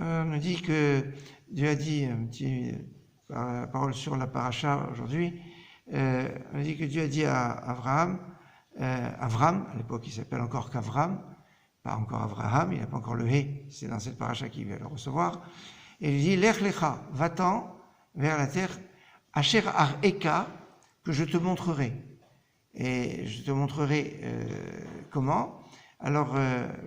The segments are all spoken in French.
On nous dit que Dieu a dit, un petit parole sur la paracha aujourd'hui, on dit que Dieu a dit à Avram, à l'époque il s'appelle encore qu'Avram, pas encore Avraham, il n'a pas encore le hé, c'est dans cette paracha qu'il vient le recevoir, et il dit, Lech lecha, va-t'en vers la terre, Asher ar eka, que je te montrerai. Et je te montrerai comment. Alors,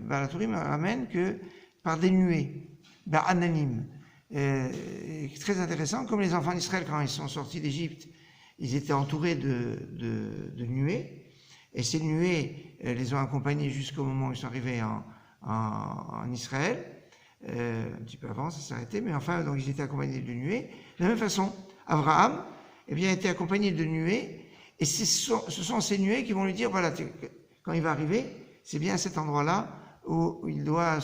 la Torah me ramène que par des nuées, ananim. Très intéressant, comme les enfants d'Israël, quand ils sont sortis d'Égypte, ils étaient entourés de nuées, et ces nuées les ont accompagnés jusqu'au moment où ils sont arrivés en Israël. Un petit peu avant, ça s'est arrêté, mais enfin, donc ils étaient accompagnés de nuées. De la même façon, Abraham, eh bien, était accompagné de nuées, et ce sont ces nuées qui vont lui dire, voilà, quand il va arriver, c'est bien à cet endroit-là où il doit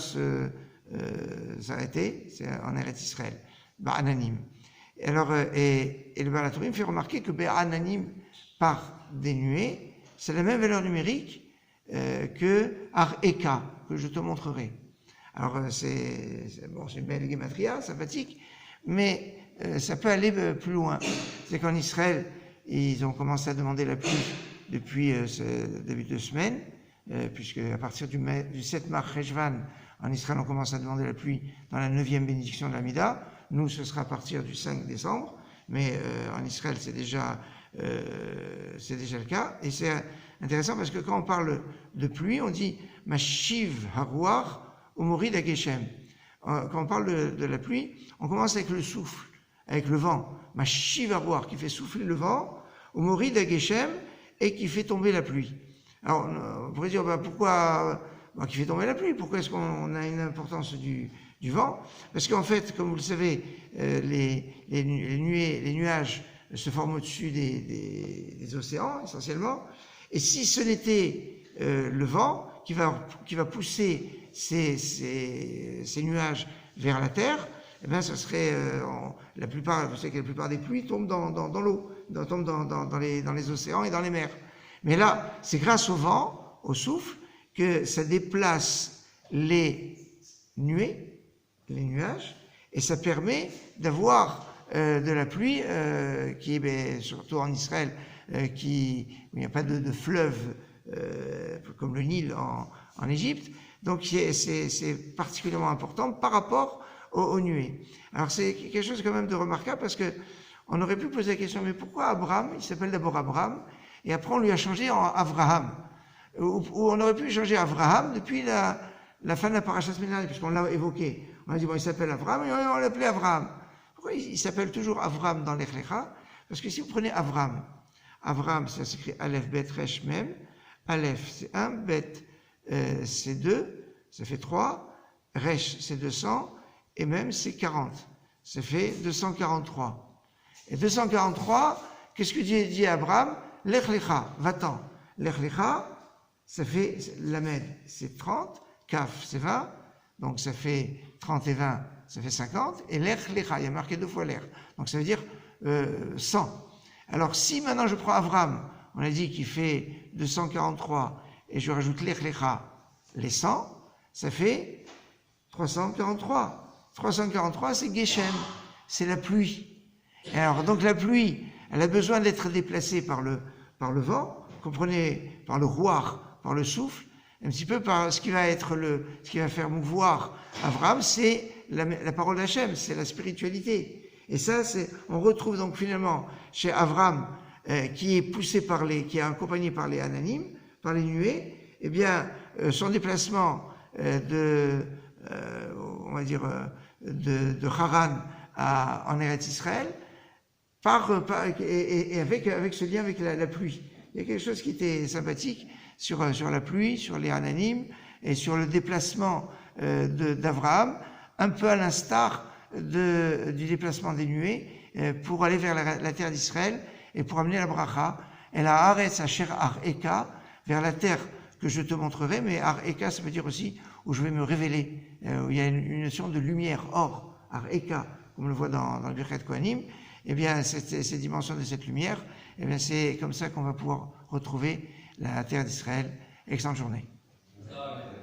s'arrêter, c'est en Eretz Israël, Ba'ananim. Alors, et le Baal HaTurim fait remarquer que Ba'ananim, par des nuées, c'est la même valeur numérique que Ar Eka, que je te montrerai. Alors, c'est une belle gématria, sympathique, mais ça peut aller plus loin. C'est qu'en Israël, ils ont commencé à demander la pluie depuis ce début de semaine, puisque à partir du 7 Mar Cheshvan, en Israël, on commence à demander la pluie dans la 9e bénédiction de l'Amida. Nous, ce sera à partir du 5 décembre, mais en Israël, c'est déjà le cas. Et c'est intéressant parce que quand on parle de pluie, on dit « Mashiv haruach umorid hageshem ». Quand on parle de la pluie, on commence avec le souffle, avec le vent. Mashiv haruach, qui fait souffler le vent, umorid hageshem, et qui fait tomber la pluie. Alors, on pourrait dire, pourquoi qui fait tomber la pluie? Pourquoi est-ce qu'on a une importance du vent? Parce qu'en fait, comme vous le savez, les nuages se forment au-dessus des océans, essentiellement. Et si ce n'était le vent qui va pousser ces nuages vers la terre, eh bien, ça serait vous savez que la plupart des pluies tombent dans l'eau, tombent dans les océans et dans les mers. Mais là, c'est grâce au vent, au souffle, que ça déplace les nuages, et ça permet d'avoir de la pluie qui est, surtout en Israël, où il n'y a pas de fleuve comme le Nil en Égypte. Donc c'est particulièrement important par rapport aux nuées. Alors c'est quelque chose quand même de remarquable parce que on aurait pu poser la question, mais pourquoi Abraham? Il s'appelle d'abord Abraham, et après on lui a changé en Avraham. Ou on aurait pu changer Avraham depuis la fin de la paracha semaine, puisqu'on l'a évoqué. On a dit, bon, il s'appelle Avraham, et on l'appelait Avraham. Pourquoi il s'appelle toujours Avram dans l'Ech Lecha? Parce que si vous prenez Avram, ça s'écrit Aleph, Bet, Resh, Mem. Aleph, c'est 1, Bet, c'est 2, ça fait 3. Resh, c'est 200, et Mem, c'est 40. Ça fait 243. Et 243, qu'est-ce que Dieu dit à Abraham? L'Ech Lecha, va-t'en. L'Ech Lecha, ça fait Lamed, c'est 30, Kaf, c'est 20, donc ça fait 30 et 20, ça fait 50, et l'Ech Lecha, il y a marqué 2 fois l'Ech, donc ça veut dire 100. Alors si maintenant je prends Avram, on a dit qu'il fait 243, et je rajoute l'Ech Lecha, les 100, ça fait 343. 343, c'est Geshem, c'est la pluie. Et alors donc la pluie, elle a besoin d'être déplacée par le vent, comprenez, par le rouar, par le souffle, un petit peu par ce qui va faire mouvoir Abraham, c'est la parole d'Hachem, c'est la spiritualité. Et ça, on retrouve donc finalement chez Abraham, qui est poussé qui est accompagné par les ananim, par les nuées, eh bien, son déplacement on va dire, de Haran en Eretz Israël, et avec ce lien avec la pluie. Il y a quelque chose qui était sympathique sur la pluie, sur les ananim et sur le déplacement d'Abraham, un peu à l'instar du déplacement des nuées pour aller vers la terre d'Israël et pour amener la bracha. Et la Haaretz Asher Ar Eka, vers la terre que je te montrerai, mais Ar Eka, ça veut dire aussi où je vais me révéler, où il y a une notion de lumière, or, Ar Eka, comme on le voit dans le Birkat Kohanim. Eh bien, ces dimensions de cette lumière, eh bien, c'est comme ça qu'on va pouvoir retrouver la terre d'Israël. Excellente journée.